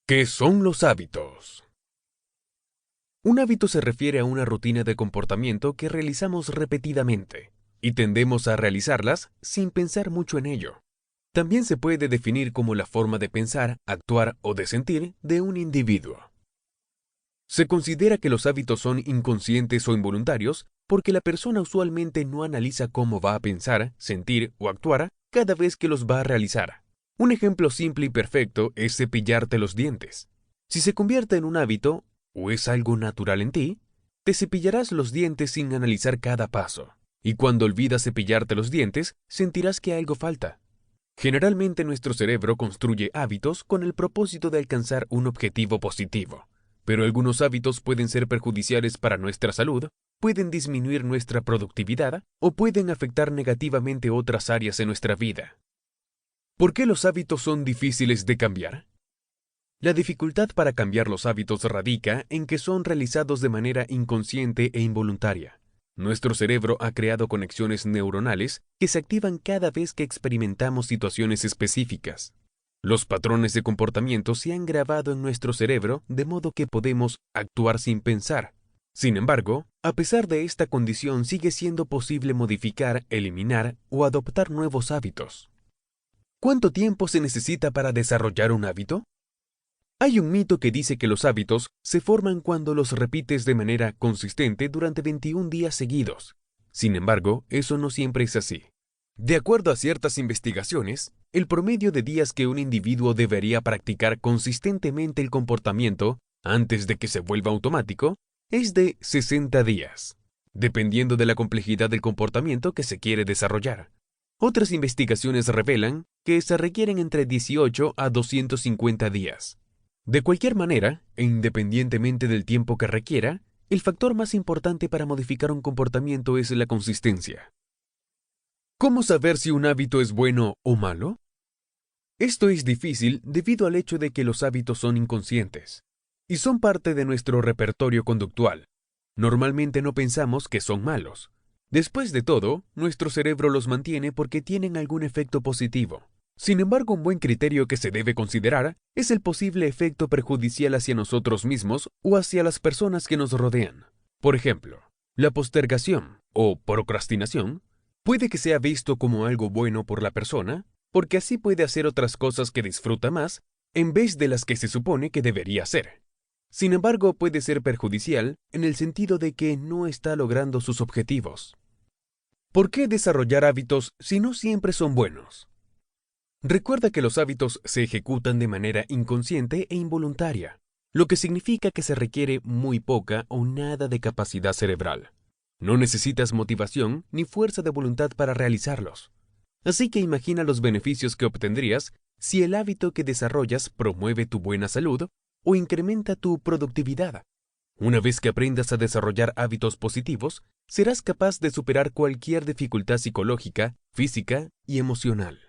¿Qué son los hábitos? Un hábito se refiere a una rutina de comportamiento que realizamos repetidamente y tendemos a realizarlas sin pensar mucho en ello. También se puede definir como la forma de pensar, actuar o de sentir de un individuo. Se considera que los hábitos son inconscientes o involuntarios porque la persona usualmente no analiza cómo va a pensar, sentir o actuar cada vez que los va a realizar. Un ejemplo simple y perfecto es cepillarte los dientes. Si se convierte en un hábito, o es algo natural en ti, te cepillarás los dientes sin analizar cada paso. Y cuando olvidas cepillarte los dientes, sentirás que algo falta. Generalmente nuestro cerebro construye hábitos con el propósito de alcanzar un objetivo positivo. Pero algunos hábitos pueden ser perjudiciales para nuestra salud, pueden disminuir nuestra productividad o pueden afectar negativamente otras áreas de nuestra vida. ¿Por qué los hábitos son difíciles de cambiar? La dificultad para cambiar los hábitos radica en que son realizados de manera inconsciente e involuntaria. Nuestro cerebro ha creado conexiones neuronales que se activan cada vez que experimentamos situaciones específicas. Los patrones de comportamiento se han grabado en nuestro cerebro de modo que podemos actuar sin pensar. Sin embargo, a pesar de esta condición sigue siendo posible modificar, eliminar o adoptar nuevos hábitos. ¿Cuánto tiempo se necesita para desarrollar un hábito? Hay un mito que dice que los hábitos se forman cuando los repites de manera consistente durante 21 días seguidos. Sin embargo, eso no siempre es así. De acuerdo a ciertas investigaciones, el promedio de días que un individuo debería practicar consistentemente el comportamiento antes de que se vuelva automático es de 60 días, dependiendo de la complejidad del comportamiento que se quiere desarrollar. Otras investigaciones revelan que se requieren entre 18 a 250 días. De cualquier manera, e independientemente del tiempo que requiera, el factor más importante para modificar un comportamiento es la consistencia. ¿Cómo saber si un hábito es bueno o malo? Esto es difícil debido al hecho de que los hábitos son inconscientes y son parte de nuestro repertorio conductual. Normalmente no pensamos que son malos. Después de todo, nuestro cerebro los mantiene porque tienen algún efecto positivo. Sin embargo, un buen criterio que se debe considerar es el posible efecto perjudicial hacia nosotros mismos o hacia las personas que nos rodean. Por ejemplo, la postergación o procrastinación puede que sea visto como algo bueno por la persona, porque así puede hacer otras cosas que disfruta más en vez de las que se supone que debería hacer. Sin embargo, puede ser perjudicial en el sentido de que no está logrando sus objetivos. ¿Por qué desarrollar hábitos si no siempre son buenos? Recuerda que los hábitos se ejecutan de manera inconsciente e involuntaria, lo que significa que se requiere muy poca o nada de capacidad cerebral. No necesitas motivación ni fuerza de voluntad para realizarlos. Así que imagina los beneficios que obtendrías si el hábito que desarrollas promueve tu buena salud o incrementa tu productividad. Una vez que aprendas a desarrollar hábitos positivos, serás capaz de superar cualquier dificultad psicológica, física y emocional.